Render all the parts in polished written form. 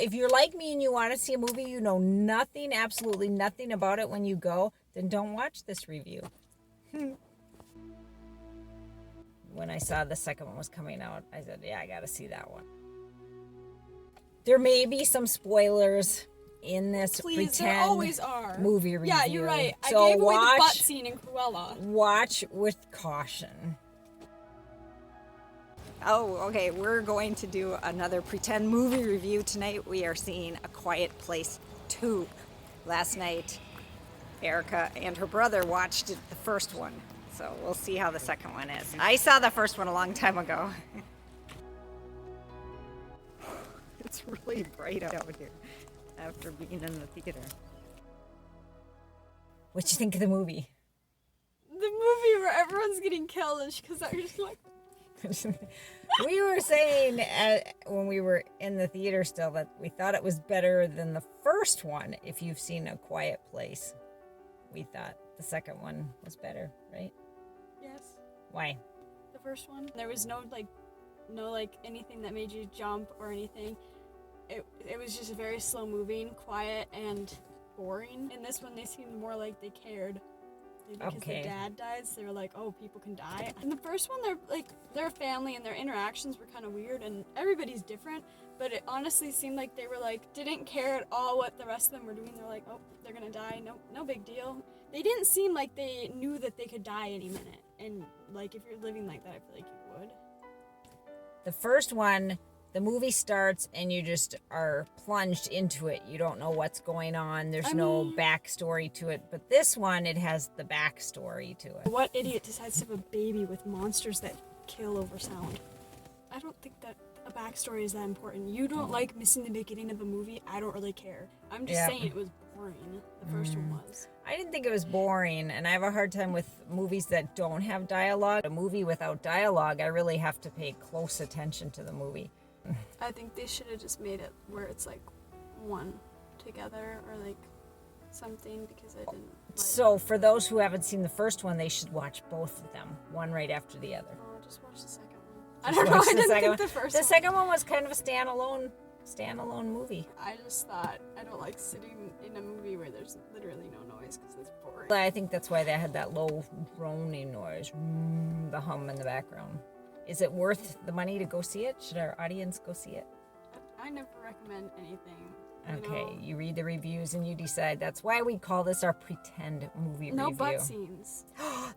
If you're like me and you want to see a movie, you know nothing, absolutely nothing about it when you go, then don't watch this review. When I saw the second one was coming out, I said, yeah, I got to see that one. There may be some spoilers in this Please, pretend there always are. movie review. Yeah, you're right. So I gave away the butt scene in Cruella. Watch with caution. Oh, okay, we're going to do another pretend movie review tonight. We are seeing A Quiet Place 2. Last night, Erica and her brother watched the first one, so we'll see how the second one is. I saw the first one a long time ago. It's really bright out here after being in the theater. What'd you think of the movie? The movie where everyone's getting killed and because I was just like... We were saying when we were in the theater still that we thought it was better than the first one. If you've seen A Quiet Place, we thought the second one was better, right? Yes. Why? The first one, there was no anything that made you jump or anything. It was just very slow moving, quiet, and boring. In this one, they seemed more like they cared. Because the dad dies, they were like, oh, people can die. In the first one, their family and their interactions were kind of weird, and everybody's different, but it honestly seemed like they were didn't care at all what the rest of them were doing. They're like, oh, they're gonna die, no big deal. They didn't seem like they knew that they could die any minute, and if you're living like that, I feel like you would. The first one, the movie starts and you just are plunged into it. You don't know what's going on. There's no backstory to it. But this one, it has the backstory to it. What idiot decides to have a baby with monsters that kill over sound? I don't think that a backstory is that important. You don't like missing the beginning of a movie, I don't really care. I'm just saying it was boring. The first one was. I didn't think it was boring, and I have a hard time with movies that don't have dialogue. A movie without dialogue, I really have to pay close attention to the movie. I think they should have just made it where it's one together or something, because I didn't So for those who haven't seen the first one, they should watch both of them, one right after the other. Oh, just watch the second one. I don't know, I didn't think the first one. The second one was kind of a standalone movie. I just thought, I don't like sitting in a movie where there's literally no noise because it's boring. I think that's why they had that low droning noise, the hum in the background. Is it worth the money to go see it? Should our audience go see it? I never recommend anything. Okay, you read the reviews and you decide. That's why we call this our pretend movie review. No butt scenes.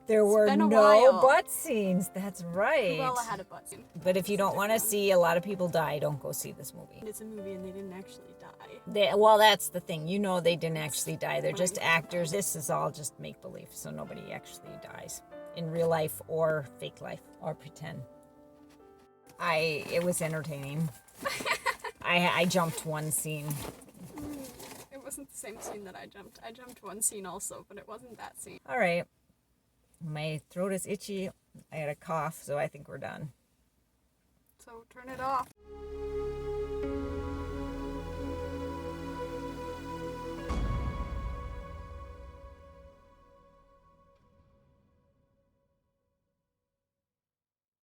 There were no butt scenes. That's right. Cruella had a butt scene. But if you don't want to see a lot of people die, don't go see this movie. It's a movie and they didn't actually die. Well, that's the thing. You know they didn't actually die. They're just actors. This is all just make-believe, so nobody actually dies in real life or fake life or pretend. It was entertaining. I jumped one scene. It wasn't the same scene that I jumped. I jumped one scene also, but it wasn't that scene. All right. My throat is itchy. I had a cough, so I think we're done. So turn it off.